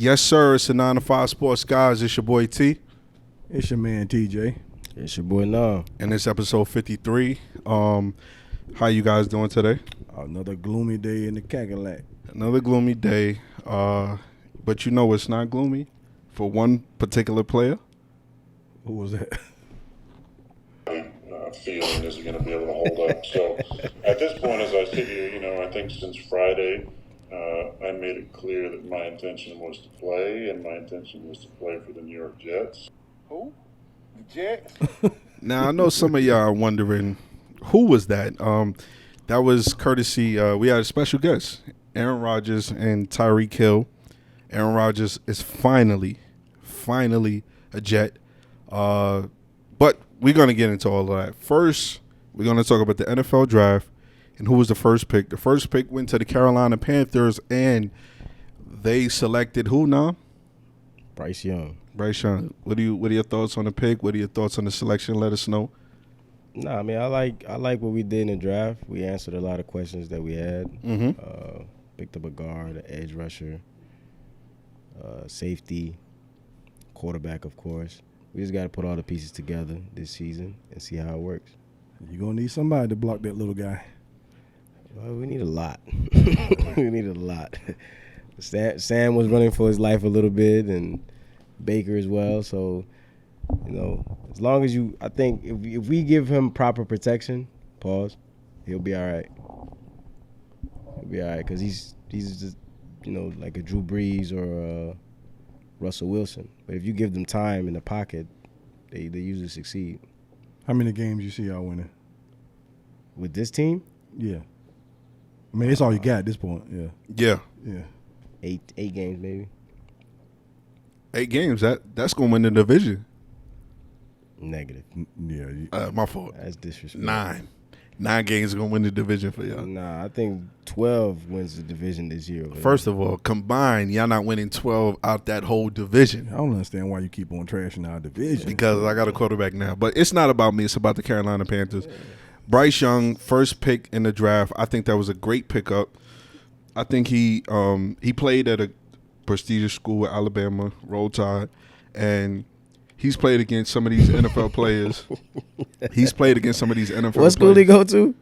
Yes, sir. It's the 9 to 5 Sports Guys. It's your boy T. It's your man TJ. It's your boy Nam. And it's episode 53. How you guys doing today? Another gloomy day in the Cackalack. Another gloomy day. But you know it's not gloomy for one particular player. Who was that? Feeling is going to be able to hold up. So at this point, as I sit here, I think since Friday, I made it clear that my intention was to play, and my intention was to play for the New York Jets. Who? The Jets? Now, I know some of y'all are wondering, who was that? That was courtesy, we had a special guest, Aaron Rodgers and Tyreek Hill. Aaron Rodgers is finally a Jet. But we're going to get into all of that. First, we're going to talk about the NFL draft and who was the first pick. The first pick went to the Carolina Panthers, and they selected who now? Bryce Young. Bryce Young. What are your thoughts on the pick? What are your thoughts on the selection? Let us know. Nah, I mean, I like what we did in the draft. We answered a lot of questions that we had. Picked up a guard, an edge rusher, safety, quarterback, of course. We just got to put all the pieces together this season and see how it works. You're going to need somebody to block that little guy. Well, we need a lot. We need a lot. Sam was running for his life a little bit, and Baker as well. So, as long as I think if we give him proper protection, he'll be all right. He'll be all right because he's just, like a Drew Brees or Russell Wilson. But if you give them time in the pocket, they usually succeed. How many games you see y'all winning? With this team? Yeah. I mean, it's all you got at this point. Yeah. Yeah. 8 games maybe. 8 games. That's going to win the division. Negative. Yeah. My fault. That's disrespectful. 9 games are going to win the division for y'all. Nah, I think 12 wins the division this year. First of all, combined, y'all not winning 12 out that whole division. I don't understand why you keep on trashing our division. Because I got a quarterback now. But it's not about me. It's about the Carolina Panthers. Bryce Young, first pick in the draft. I think that was a great pickup. I think he played at a prestigious school at Alabama, Roll Tide, and he's played against some of these NFL players. What school did he go to?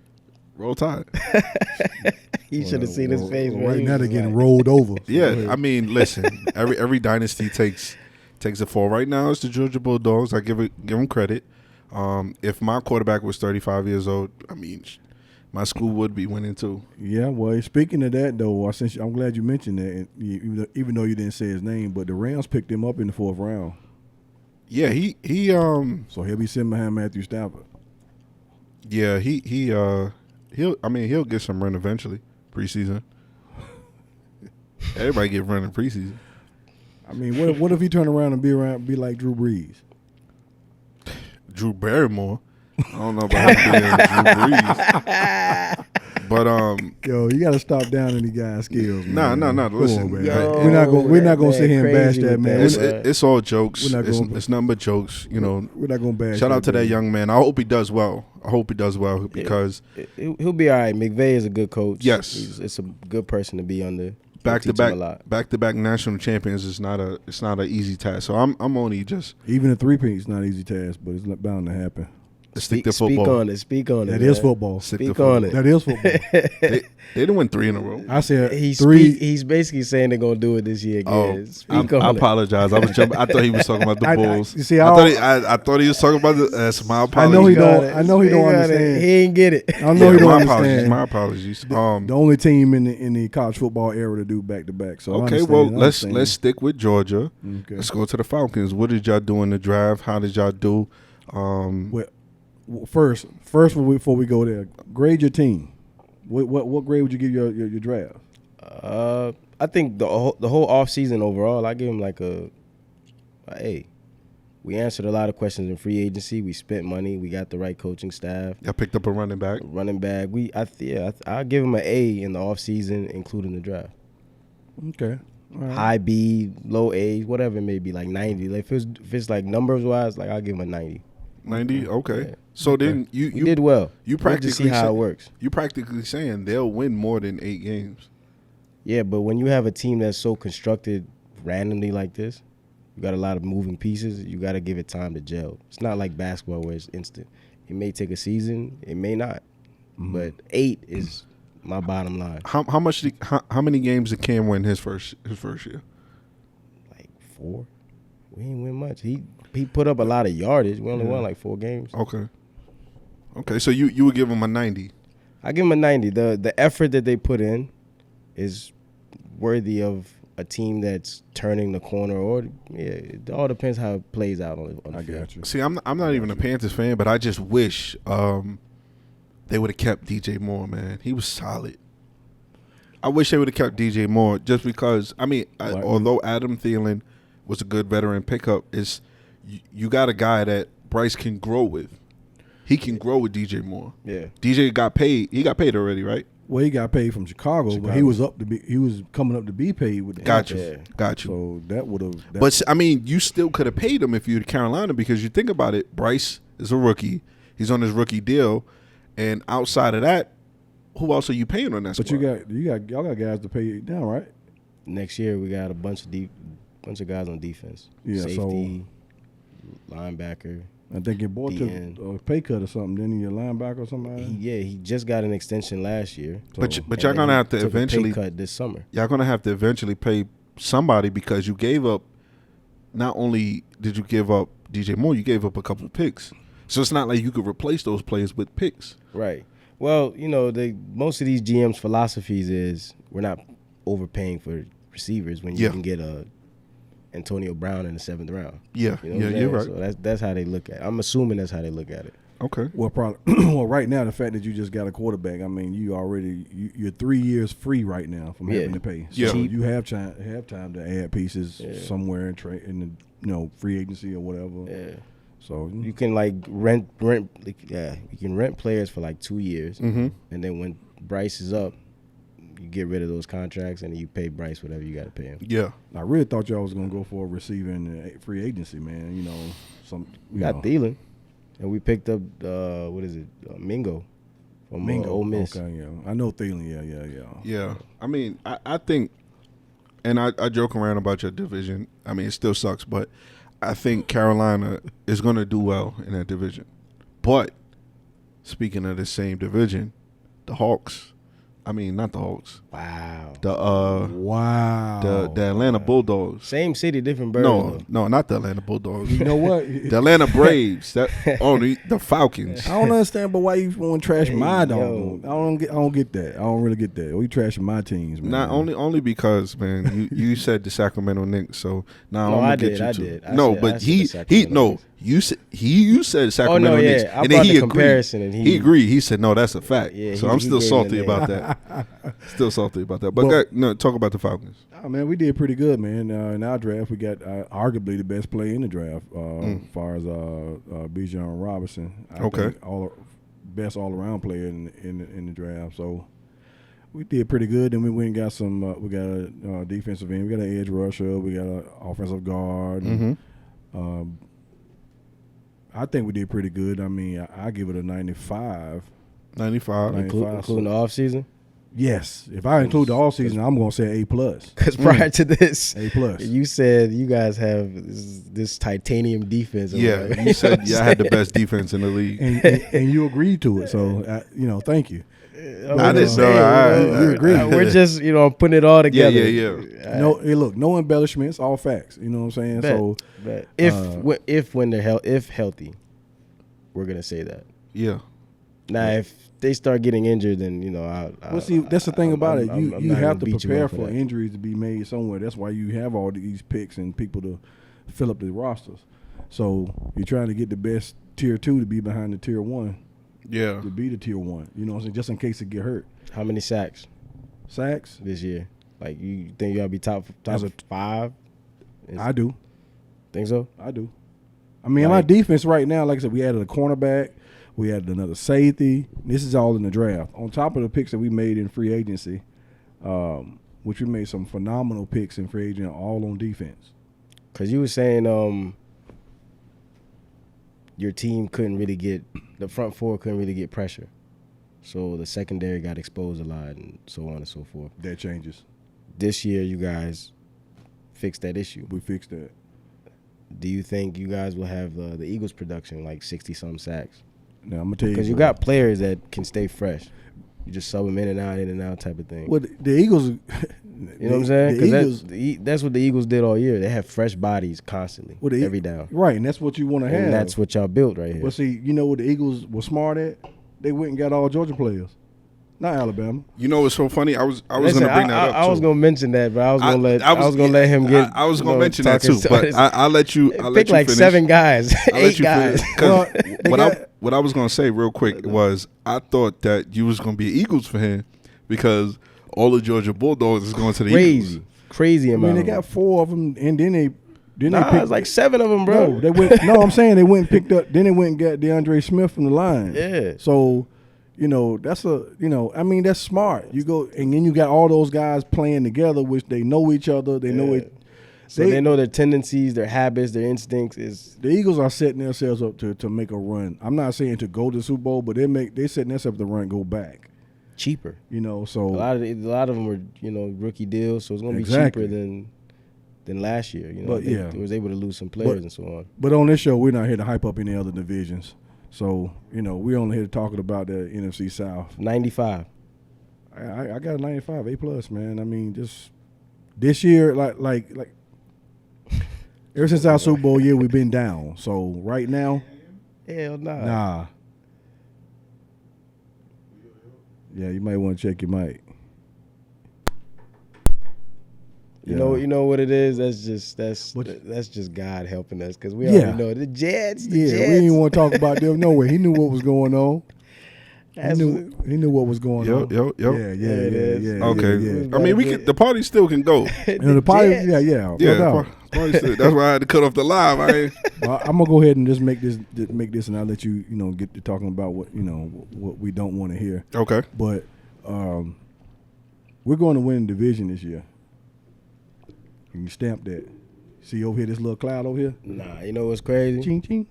Roll Tide. You should have seen his face. Right now they're getting rolled over. Yeah, I mean, listen, every dynasty takes a fall. Right now it's the Georgia Bulldogs. I give them credit. If my quarterback was 35 years old, I mean, my school would be winning too. Yeah, well, speaking of that, though, I'm glad you mentioned that, even though you didn't say his name, but the Rams picked him up in the 4th round. Yeah, he So he'll be sitting behind Matthew Stafford. Yeah, he'll get some run eventually, preseason. Everybody get run in preseason. I mean, what if he turn around and be like Drew Brees? Drew Barrymore. I don't know about him being Drew Brees. But yo, you got to stop down any guy's skills. Man. No. Listen, on, man. We're not gonna sit here and bash that, man. It's all jokes. It's nothing but jokes. We're not gonna bash. Shout out to that young man. I hope he does well. Because he'll be all right. McVay is a good coach. Yes, it's a good person to be under. Back to back national champions is not an easy task. So I'm only just even a 3-peat is not an easy task, but it's bound to happen. Stick to football. Speak on it. That is football. Speak on it. That is football. They didn't win 3 in a row. I said he's basically saying they're gonna do it this year again. I apologize. I was jumping. I thought he was talking about the Bulls. You see, I thought he was talking about the. That's my apologies. I know he don't understand. He ain't get it. I know he don't understand. My apologies. The only team in the college football era to do back to back. So okay, let's stick with Georgia. Okay. Let's go to the Falcons. What did y'all do in the draft? How did y'all do? First, before we go there, grade your team. What grade would you give your draft? I think the whole offseason overall, I give him like a A. We answered a lot of questions in free agency. We spent money. We got the right coaching staff. I picked up a running back. I'll give him an A in the offseason, including the draft. Okay. Right. High B, low A, whatever it may be, like 90. Like if it's like numbers wise, like I'll give him a 90. 90. Okay. Yeah. So then you did well. You practically see how it works. You practically saying they'll win more than 8 games. Yeah, but when you have a team that's so constructed randomly like this, you got a lot of moving pieces. You got to give it time to gel. It's not like basketball where it's instant. It may take a season. It may not. But 8 is my bottom line. How many games did Cam win his first year? Like 4. We ain't win much. He put up a lot of yardage. We only won like 4 games. Okay. So you would give him a 90. I give him a 90. The effort that they put in is worthy of a team that's turning the corner. Or it all depends how it plays out on the field. Got you. See, I'm not even a Panthers fan, but I just wish they would have kept DJ Moore, man. He was solid. I wish they would have kept DJ Moore just because, although Adam Thielen was a good veteran pickup, you got a guy that Bryce can grow with. He can grow with DJ Moore. Yeah. DJ got paid. He got paid already, right? Well, he got paid from Chicago, but he was coming up to be paid with the Got you. contract. Got you. So that would have. But you still could have paid him if you're Carolina, because you think about it, Bryce is a rookie. He's on his rookie deal, and outside of that, who else are you paying on that But squad? y'all got guys to pay now, right? Next year we got a bunch of guys on defense. Yeah, Safety, linebacker. I think your boy took DN. a pay cut or something. Didn't he, a linebacker or somebody? He just got an extension last year. But So- y'all gonna have to Took a eventually pay cut this summer. y'all gonna have to eventually pay somebody, because you gave up. Not only did you give up DJ Moore, you gave up a couple of picks. So it's not like you could replace those players with picks. Right. Well, most of these GMs' philosophies is we're not overpaying for receivers when you can get a Antonio Brown in the 7th round. Yeah, You know what I'm you're saying? right. So that's how they look at it. I'm assuming that's how they look at it. Okay. Well, probably. Well, right now the fact that you just got a quarterback, you're 3 years free right now from having to pay. So Yeah. you have time to add pieces somewhere in the free agency or whatever. Yeah. So You can rent you can rent players for 2 years, and then when Bryce is up, you get rid of those contracts and you pay Bryce whatever you got to pay him. Yeah. I really thought y'all was gonna go for a receiver in the free agency, man. We got Thielen, and we picked up Mingo from Ole Miss. Okay, yeah, I know Thielen. Yeah. Yeah. I think, and I joke around about your division. It still sucks, but I think Carolina is going to do well in that division. But speaking of the same division, the Hawks. Not the Hawks. Wow. Wow. The Atlanta Bulldogs. Same city, different bird. though. No, not the Atlanta Bulldogs. You know what? The Atlanta Braves. The Falcons. I don't understand, but why you want to trash my dog? yo. I don't get that. I don't really get that. We trashing my teams, man. Not only because, man, you said the Sacramento Knicks, so now No, I'm gonna I get did, you I too. did. I No, said- but I said he the Sacramento Knicks. you said Sacramento yeah. Knicks, I and brought then he the agreed. comparison, and he- agreed. He said, "No, that's a fact." Yeah, so he- I'm he still gave salty the about name. that. Still salty about that. Well- But talk about the Falcons. Oh, man, we did pretty good, man. In our draft, we got arguably the best player in the draft, as far as Bijan Robinson. I think best all around player in the draft. So we did pretty good. Then we went and got some. We got a defensive end. We got an edge rusher. We got an offensive guard. I think we did pretty good. I give it a 95. 95. Including the offseason. Yes, if I include the all season, I'm gonna say A+. Because prior to this, A+. you said you guys have this titanium defense. or Yeah, whatever. you said I had the best defense in the league. and you agreed to it. So thank you. I didn't know. You agreed. We're just, I'm putting it all together. Yeah. No, look, no embellishments, all facts. You know what I'm saying? Bet. So Bet. If when they're if healthy, we're gonna say that. Yeah. Now, if they start getting injured, then well, see, that's the thing about it. You I'm you not have to gonna beat you prepare up for that. injuries to be made somewhere. That's why you have all these picks and people to fill up the rosters. So you're trying to get the best tier 2 to be behind the tier 1 Yeah. to be the tier 1. You know what I'm saying? Just in case it get hurt. How many sacks Sacks? this year? Like, you think you ought to be top As a- 5? I do. Think so? I do. My defense right now, like I said, we added a cornerback. We added another safety. This is all in the draft. On top of the picks that we made in free agency, which we made some phenomenal picks in free agency, all on defense. Because you were saying your team couldn't really get – the front four couldn't really get pressure. So the secondary got exposed a lot and so on and so forth. That changes. This year, you guys fixed that issue. We fixed that. Do you think you guys will have the Eagles' production like 60-some sacks? Now I'm gonna tell you, Because you bro. got players that can stay fresh. You just sub them in and out type of thing. Well, the Eagles. You know what I'm saying? The Because Eagles, that's what the Eagles did all year. They have fresh bodies constantly, Well, every down. right, and that's what you want to have. And that's what y'all built right here. But see, you know what the Eagles were smart at? They went and got all Georgia players, not Alabama. You know what's so funny? I was Listen, gonna bring that up. I was too. gonna mention that, but I was gonna I let him get. I was you gonna know, mention that talking too, but starters. I'll let you. I'll let Pick you like finish. 7 guys, I'll let 8 you guys. finish. 'Cause Well, they what I was gonna say real quick was I thought that you was gonna be an Eagles fan because all the Georgia Bulldogs is going to the Eagles. Crazy I amount. mean, they got 4 of them, and then they Nah, picked it's like 7 of them, bro. No, they went. No, I'm saying they went and picked up. Then they went and got DeAndre Smith from the Lions. Yeah. So, that's I mean, that's smart. You go and then you got all those guys playing together, which they know each other. They know it. So they know their tendencies, their habits, their instincts. Is The Eagles are setting themselves up to make a run. I'm not saying to go to the Super Bowl, but they setting themselves up to run, go back. cheaper. So A lot of them were rookie deals, so it's gonna be Exactly. cheaper than last year. But, they, yeah. they was able to lose some players and so on. But on this show, we're not here to hype up any other divisions. So we're only here talking about the NFC South. 95. I got a 95 A+, man. I mean, just this year, like ever since our Super Bowl year, we've been down. So right now, Hell nah. nah. Yeah, you might want to check your mic. You know what it is. That's just God helping us because we already know the Jets. The Jets. we didn't want to talk about them nowhere. He knew what was going on. He That's knew what was going on. Yep. Yeah. it is. Okay. Yeah. I mean, the party still can go. The party, Jets. yeah. Yeah, no the doubt. party still, that's why I had to cut off the live. Well, I'm gonna go ahead and just make this, and I'll let you, get to talking about what what we don't want to hear. Okay. But we're going to win the division this year. You can stamp that. See over here, this little cloud over here. Nah, you know what's crazy? Ching ching.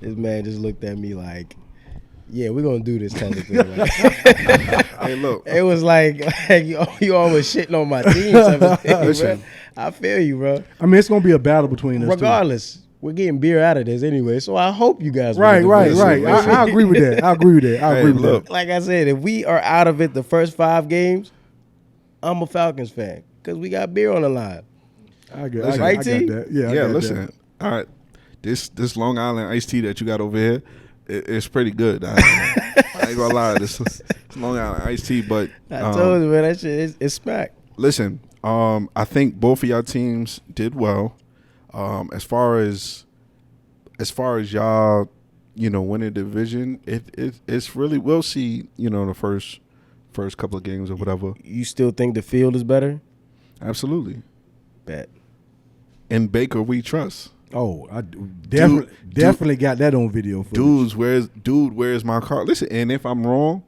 This man just looked at me like, yeah, we're gonna do this kind of thing. Like, Hey, look. it was like you always shitting on my team. Type of thing, Listen. bro. I feel you, bro. I mean, it's gonna be a battle between us. Regardless, we're getting beer out of this anyway. So I hope you guys. Two. Right. win the division. I agree with that. I agree with that. Like I said, if we are out of it the first 5 games, I'm a Falcons fan because we got beer on the line. I get Listen, I right, got T? that. Yeah. I Yeah, got listen. that. All right. This Long Island iced tea that you got over here, it's pretty good. I ain't gonna lie. This Long Island iced tea, but I told you, man, that shit is smack. listen, I think both of y'all teams did well. As far as y'all, winning division, it's really, we'll see. The first couple of games or whatever. You still think the field is better? Absolutely. Bet. In Baker, we trust. Oh, I definitely got that on video. Footage. Where's my car? Listen, and if I'm wrong,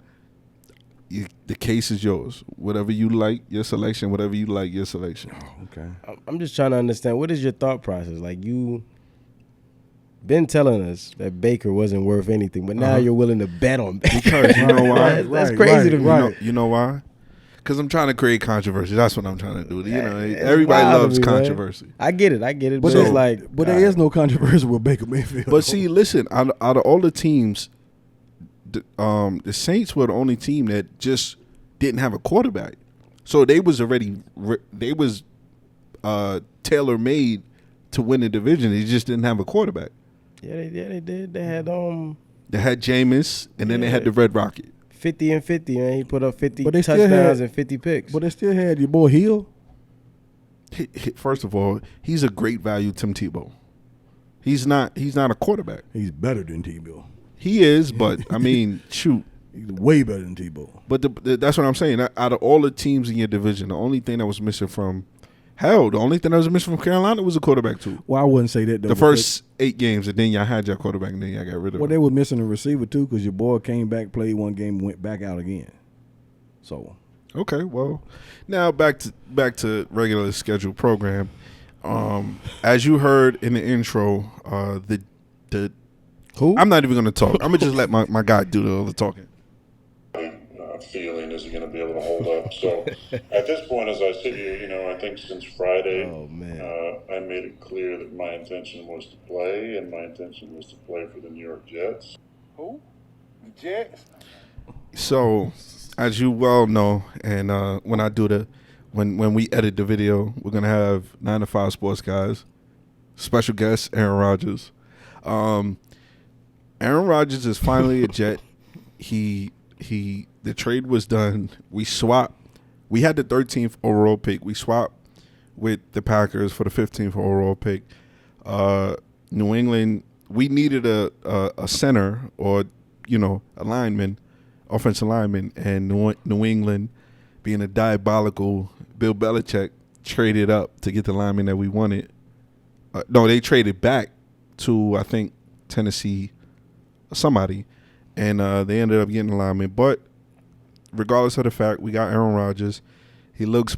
the case is yours. Whatever you like, your selection. Whatever you like, your selection. Oh, okay. I'm just trying to understand, what is your thought process? Like, you been telling us that Baker wasn't worth anything, but now you're willing to bet on Baker. Because you know why? That's crazy to me. You know why? Because I'm trying to create controversy. That's what I'm trying to do. It's Everybody wild to loves me, man. controversy. I get it, but So- it's like, But there is no controversy with Baker Mayfield. But see, listen, out of all the teams, the Saints were the only team that just didn't have a quarterback. So they was already tailor made to win the division. They just didn't have a quarterback. yeah, they did. They had They had Jameis, and then they had the Red Rocket. 50 and 50, man. He put up 50 But they still touchdowns had- and 50 picks. But they still had your boy Hill. First of all, he's a great value, Tim Tebow. He's not a quarterback. He's better than Tebow. He is, but I mean, shoot. He's way better than Tebow. But that's what I'm saying. Out of all the teams in your division, the only thing that was missing from the only thing that was missing from Carolina was a quarterback too. Well, I wouldn't say that though. The first 8 games, and then y'all had your quarterback, and then y'all got rid of Well, him. they were missing a receiver too because your boy came back, played one game, and went back out again. So Okay, well, now back to regular scheduled program. As you heard in the intro, the Who? I'm not even going to talk. I'm gonna just let my guy do all the talking. Feeling is he going to be able to hold hold up. So at this point, as I sit here, you know, I think since Friday, Oh, man. I made it clear that my intention was to play, and my intention was to play for the New York Jets. Who? The Jets? So, as you well know, and when I do when we edit the video, we're gonna have 9 to 5 Sports guys, special guest Aaron Rodgers. Aaron Rodgers is finally a Jet. The trade was done. We swapped. We had the 13th overall pick. We swapped with the Packers for the 15th overall pick. New England, we needed a center or, you know, a lineman, offensive lineman, and New England, being a diabolical Bill Belichick, traded up to get the lineman that we wanted. No, they traded back to, I think, Tennessee, somebody, and they ended up getting a lineman. But regardless of the fact, we got Aaron Rodgers. He looks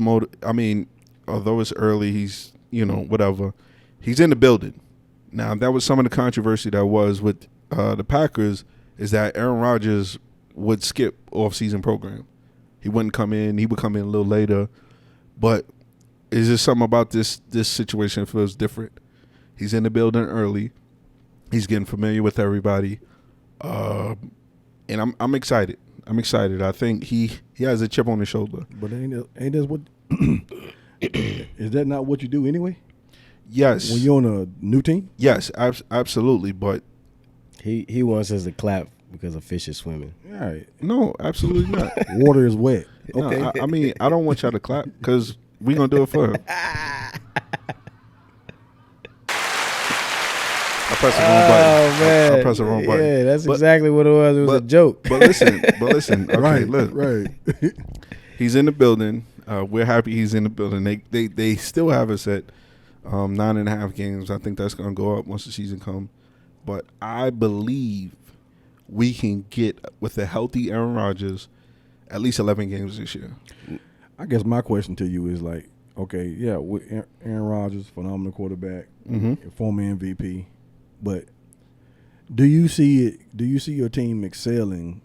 although it's early, he's, you know, whatever. He's in the building. Now, that was some of the controversy that was with the Packers, is that Aaron Rodgers would skip off-season program. He wouldn't come in. He would come in a little later. But is there something about this situation that feels different? He's in the building early. He's getting familiar with everybody. And I'm excited. I'm excited. I think he has a chip on his shoulder. But ain't that what? Is that not what you do anyway? Yes. When you're on a new team? Yes, absolutely. But He wants us to clap because a fish is swimming. All right. no, absolutely not. Water is wet. No, I mean, I don't want y'all to clap because we're going to do it for him. I pressed the wrong button. Oh, man. I pressed the wrong button. Yeah, that's But- exactly what it was. It was a joke. But listen. Okay, Right. look. Right. He's in the building. We're happy he's in the building. They still have us at 9.5 games. I think that's going to go up once the season comes. But I believe we can get, with a healthy Aaron Rodgers, at least 11 games this year. I guess my question to you is like, okay, yeah, with Aaron Rodgers, phenomenal quarterback, former MVP, but do you see it? Do you see your team excelling?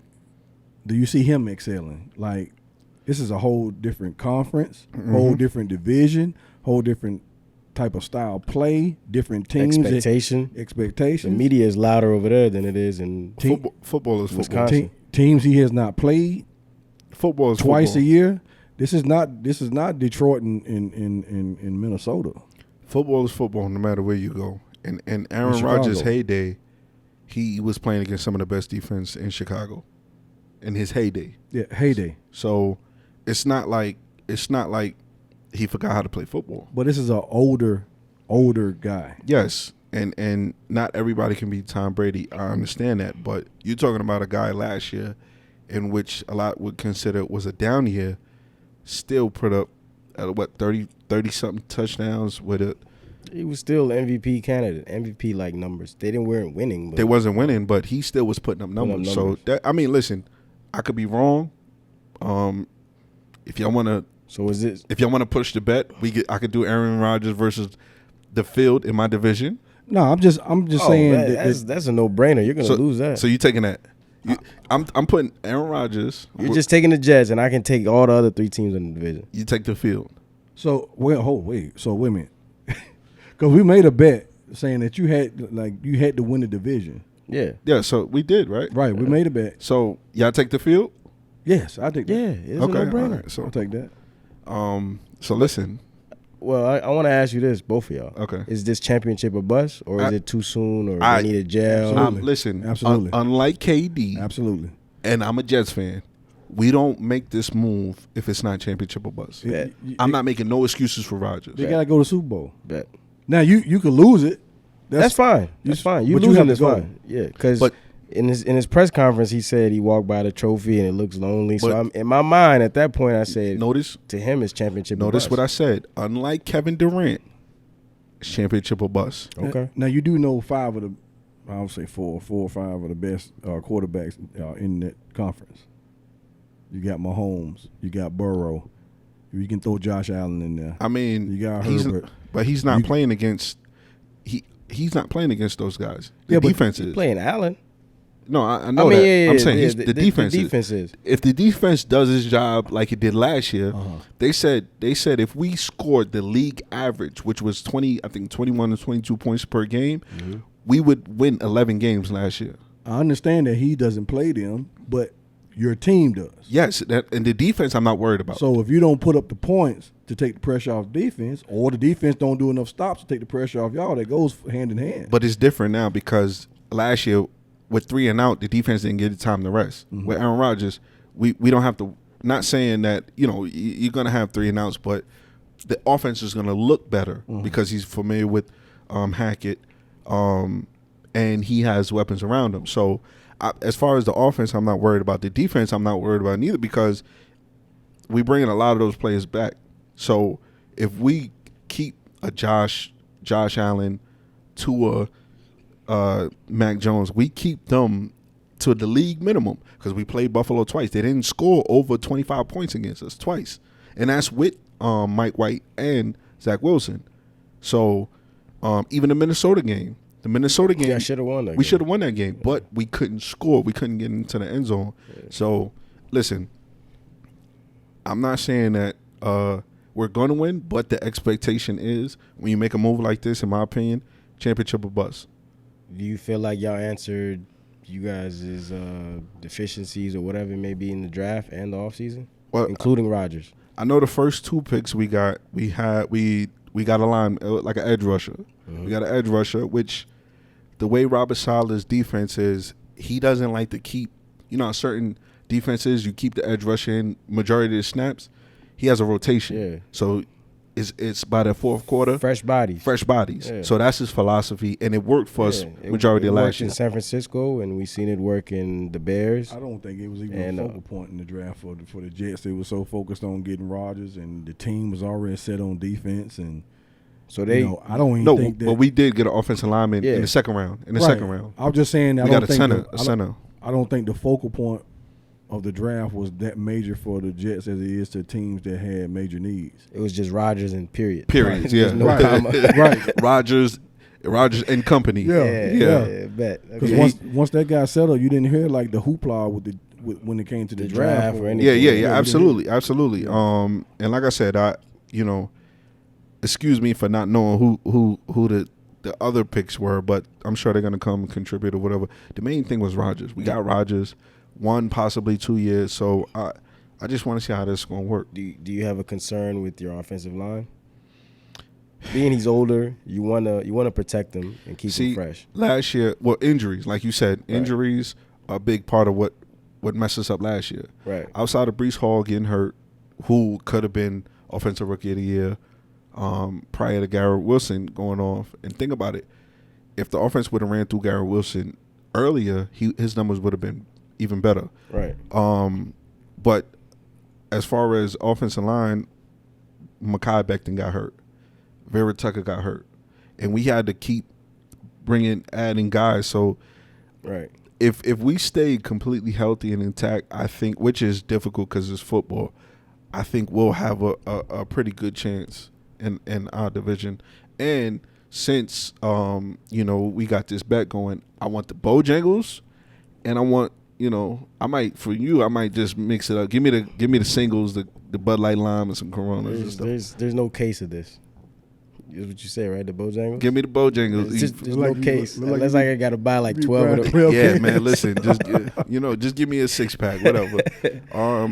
Do you see him excelling? Like, this is a whole different conference, whole different division, whole different type of style play, different teams, Expectation. The expectations. media is louder over there than it is in Football is football. Wisconsin. Teams he has not played Football is twice football. a year. This is not Detroit in Minnesota. Football is football no matter where you go. And Aaron Chicago. Rodgers' heyday, he was playing against some of the best defense in Chicago in his heyday. Yeah, heyday. So it's not like he forgot how to play football. But this is an older guy. Yes, and not everybody can be Tom Brady. I understand that, but you're talking about a guy last year in which a lot would consider was a down year, still put up 30 something touchdowns with it. He was still MVP candidate, MVP like numbers. They weren't winning. But They wasn't winning, but he still was putting up numbers. So listen, I could be wrong. If y'all want to. So is it? If y'all want to push the bet, I could do Aaron Rodgers versus the field in my division. No, I'm just saying That's a no-brainer. You're gonna lose that. So you taking that? I'm putting Aaron Rodgers. You're just taking the Jets, and I can take all the other 3 teams in the division. You take the field. So wait a minute, because we made a bet saying that you had to win the division. Yeah. Yeah. So we did, right? Right, we made a bet. So y'all take the field. Yes, I take that. Yeah, it's a Okay, no-brainer. all right, so I'll take that. So listen. Well, I want to ask you this, both of y'all. Okay. Is this championship a bust, or is it too soon, or I- they need a gel? Absolutely. Listen. Absolutely. Unlike KD, Absolutely. and I'm a Jets fan, we don't make this move if it's not championship or bust. Bet. I'm not making no excuses for Rodgers. They gotta go to Super Bowl. Bet. Now you could lose it. That's fine. That's fine. You but you losing have to is go. fine. Yeah, because But- in his press conference, he said he walked by the trophy and it looks lonely. So But- in my mind, at that point, I said, Notice to him, it's championship. or Notice bust. what I said. Unlike Kevin Durant, it's championship or bust. Okay. Now you do know 5 of the, I would say 4 or 5 of the best quarterbacks in that conference. You got Mahomes. You got Burrow. You can throw Josh Allen in there. I mean, You got he's, Herbert. but he's not You- playing against. He's not playing against those guys. The Yeah, but defense is. Playing Allen. No, I know that. I'm saying the defense. The defense is. If the defense does its job like it did last year, they said if we scored the league average, which was 21 to 22 points per game, we would win 11 games last year. I understand that he doesn't play them, but your team does. Yes, and the defense I'm not worried about. So if you don't put up the points to take the pressure off defense, or the defense don't do enough stops to take the pressure off y'all, that goes hand in hand. But it's different now because last year with 3 and out, the defense didn't get the time to rest. With Aaron Rodgers, we don't have to. Not saying that you're gonna have 3 and outs, but the offense is gonna look better because he's familiar with Hackett, and he has weapons around him. So as far as the offense, I'm not worried about. The defense, I'm not worried about neither because we bringing a lot of those players back. So if we keep a Josh Allen, Tua, Mac Jones, we keep them to the league minimum because we played Buffalo twice. They didn't score over 25 points against us twice, and that's with Mike White and Zach Wilson. So even the Minnesota game, Yeah, should have won that. we should have won that game, but we couldn't score. We couldn't get into the end zone. Yeah. So listen, I'm not saying that we're going to win, but the expectation is when you make a move like this, in my opinion, championship or bust. Do you feel like y'all answered you guys' deficiencies or whatever it may be in the draft and the offseason, including Rodgers? I know the first 2 picks we got a line like an edge rusher. We got an edge rusher, which the way Robert Saleh's defense is, he doesn't like to keep, certain defenses, you keep the edge rusher in majority of the snaps. He has a rotation. Yeah. So it's by the fourth quarter. Fresh bodies. Yeah. So that's his philosophy, and it worked for us majority of last year. It worked in San Francisco, and we seen it work in the Bears. I don't think it was even a focal point in the draft for the Jets. They were so focused on getting Rodgers, and the team was already set on defense. And so I don't even think that. But we did get an offensive lineman in the second round. I was just saying that we got a center. I don't think the focal point of the draft was that major for the Jets as it is to teams that had major needs. It was just Rodgers and period. Period. Yeah. No comma. Right. Rodgers and company. Yeah. Bet. Because once that got settled, you didn't hear like the hoopla when it came to the draft or anything. Yeah. Absolutely. And like I said, excuse me for not knowing who the other picks were, but I'm sure they're gonna come and contribute or whatever. The main thing was Rodgers. We got Rodgers. 1, possibly 2 years. So I just want to see how this is going to work. Do you have a concern with your offensive line? Being he's older, you wanna protect him and keep him fresh. Last year, injuries, like you said, injuries are a big part of what messed us up last year. Right. Outside of Breece Hall getting hurt, who could have been Offensive Rookie of the Year, prior to Garrett Wilson going off. And think about it, if the offense would have ran through Garrett Wilson earlier, his numbers would have been even better. Right. But as far as offensive line, Mekhi Becton got hurt. Vera Tucker got hurt. And we had to keep adding guys. So right. If we stay completely healthy and intact, I think, which is difficult because it's football, I think we'll have a pretty good chance in our division. And since we got this bet going, I want the Bojangles, and I want I might just mix it up. Give me the singles, the Bud Light Lime, and some Coronas. There's no case of this. Is what you say, right? The Bojangles? Give me the Bojangles. There's no case. Unless I got to buy like 12 of them. Yeah, man, listen. Just give me a 6-pack, whatever.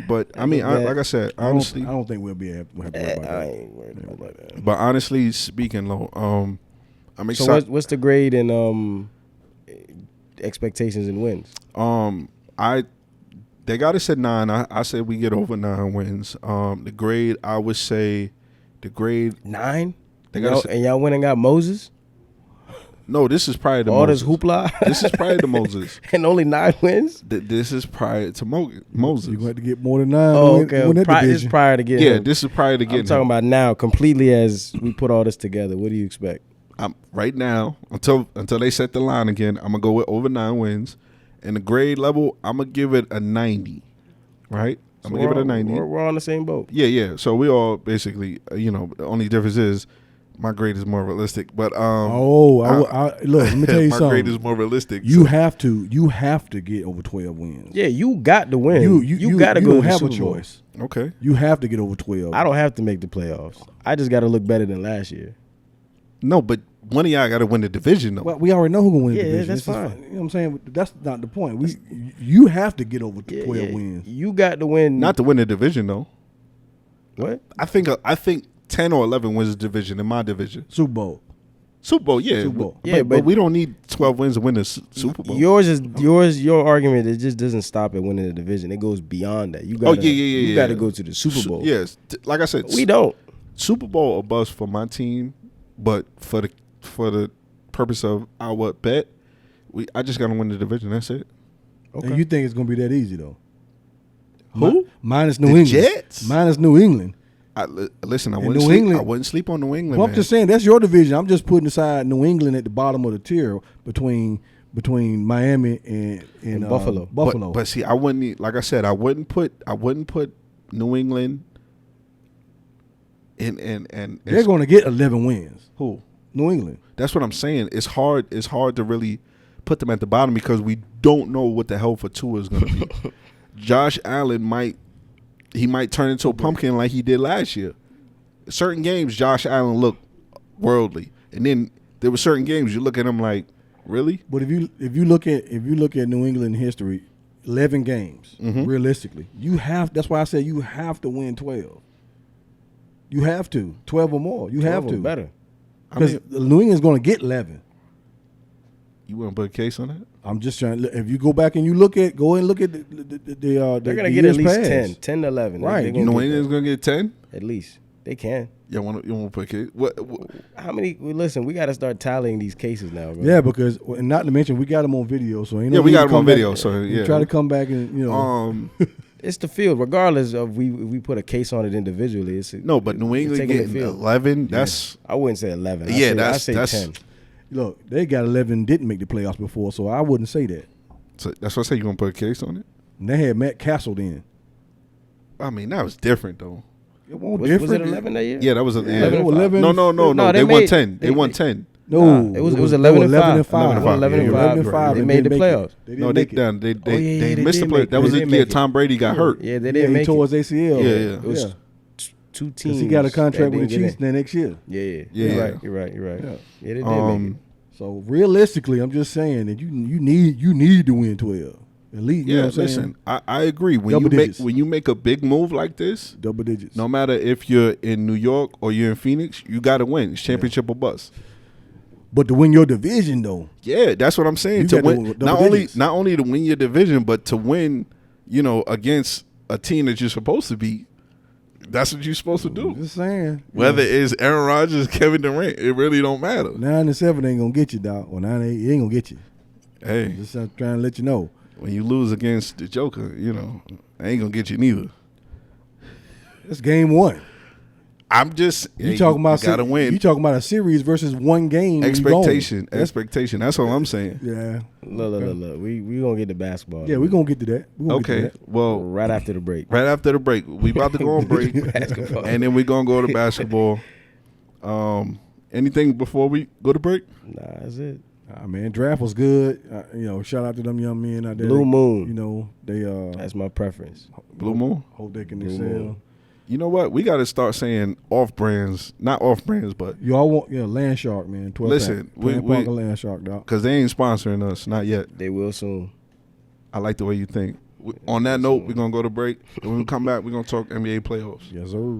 But I mean, like I said, honestly, I don't think we'll be able to worry about that. I ain't worried about that. But honestly speaking, Lo, I'm So excited. what's the grade in expectations and wins? They got us at 9. I said we get over 9 wins. The grade, I would say, 9. And y'all went and got Moses? No, this is prior to all Moses. This hoopla? This is prior to Moses. And only 9 wins? This is prior to Moses. You're going to have to get more than 9. Oh, okay. This is prior to getting him. This is prior to getting I'm talking about now, completely as we put all this together. What do you expect? Right now, until they set the line again, I'm going to go with over 9 wins. And the grade level, I'm going to give it a 90, right? I'm going to give it a 90. We're on the same boat. Yeah. So we all basically, the only difference is My grade is more realistic, but look, let me tell you my something. grade is more realistic. You so- have to get over 12 wins. Yeah, you got to win. You got to you go don't to the have a Super Bowl. choice. Okay. You have to get over 12. I don't have to make the playoffs. I just got to look better than last year. No, but one of y'all got to win the division though. Well, we already know who's gonna win the Yeah, division. that's It's just fine. You know what I'm saying? That's not the point. You have to get over 12 wins. You got to win. Not to win the division though. what? I think 10 or 11 wins the division in my division. Super Bowl. Super Bowl, yeah. Super Bowl. Yeah, but but- we don't need 12 wins to win the Super Bowl. Your argument. It just doesn't stop at winning the division. It goes beyond that. You got. You got to go to the Super Bowl. Yes, like I said, We don't. Super Bowl a bust for my team, but for the purpose of our bet, I just got to win the division. That's it. Okay. And you think it's gonna be that easy though? Who? Minus New The England. Jets? Minus New England. Listen, I And wouldn't New sleep. England- I wouldn't sleep on New England. Well, I'm man. just saying that's your division. I'm just putting aside New England at the bottom of the tier between Miami and Buffalo. Buffalo. But see, I wouldn't. Like I said, I wouldn't put New England in. they're going to get 11 wins. who? New England. That's what I'm saying. It's hard. It's hard to really put them at the bottom because we don't know what the hell for Tua is going to be. Josh Allen might turn into a pumpkin like he did last year. Certain games, Josh Allen looked worldly, and then there were certain games you look at him like, really? But if you look at New England history, 11 games realistically, that's why I said you have to win 12. You have to 12 or more. You have 12 to or better. because New England's going to get 11. You want to put a case on that? I'm just trying. If you go back and you look at the They're gonna get at least 10 to 11. Right. They're gonna New get England's going to get 10? that. At least they can. You want to put a case? What? How many? Listen, we got to start tallying these cases now, bro. Yeah, because and not to mention we got them on video, so ain't no Yeah, we need got to 'em on come back video, so, and yeah. try to come back and It's the field, regardless of if we put a case on it individually. No, but New England taking the getting field. 11, that's I wouldn't say 11. Yeah, I say that's 10. look, they got 11 didn't make the playoffs before, so I wouldn't say that. so that's what I say. You gonna put a case on it? And they had Matt Castle then. I mean, that was different though. It wasn't Was different. it 11 that year? Yeah, that was a Yeah, yeah. 11. No. No, They they won made- 10. They they- won 10. No, It was 11 and 5. 11 and 5. 11 and 5. They and made the didn't make it. playoffs. They No, didn't they make it. done. They Oh, yeah, they they missed the did play. make That it. was They the did year make it. Tom Brady got hurt. Yeah, they Yeah, didn't he make tore it. his ACL. Yeah, yeah. It was two teams. Because he got a contract that with the didn't Chiefs get in. next year. Yeah. Yeah. You're right. You're right. Yeah. Yeah, they did make it. So realistically, I'm just saying that you need to win 12 at least. You know Yeah, what I'm saying? listen, I agree. When Double digits. you make a big move like this, Double digits. no matter if you're in New York or you're in Phoenix, you got to win. It's championship or bust. But to win your division though, Yeah, that's what I'm saying. You To got to win, win double not digits. only to win your division, but to win, against a team that you're supposed to beat. That's what you're supposed to do. just saying. Whether it's Aaron Rodgers, Kevin Durant, it really don't matter. 9-7 ain't gonna get you, dog. Or 9-8 ain't gonna get you. Hey, Just trying to let you know. when you lose against the Joker, I ain't gonna get you neither. It's game one. I'm just You talking about gotta win. You talking about a series versus one game. and you gone. Expectation. That's all I'm saying. Yeah. Look. We gonna get to basketball. Yeah, we're gonna get to that. We gonna get to Okay, that. well, right after the break. right after the break, we about to go on break, Basketball. and then we're gonna go to basketball. Anything before we go to break? Nah, that's it. Man, draft was good. Shout out to them young men out there. Blue Moon. They That's my preference. Blue Moon. hope they can Blue excel. Moon. You know what? We got to start saying off brands, not off brands, but You all want Land Shark, man. 12 Listen, pack. we- Parker Land Shark, dog. because they ain't sponsoring us, not yet. They will soon. I like the way you think. On that note, we're gonna go to break, and when we come back, we're gonna talk NBA playoffs. Yes, sir.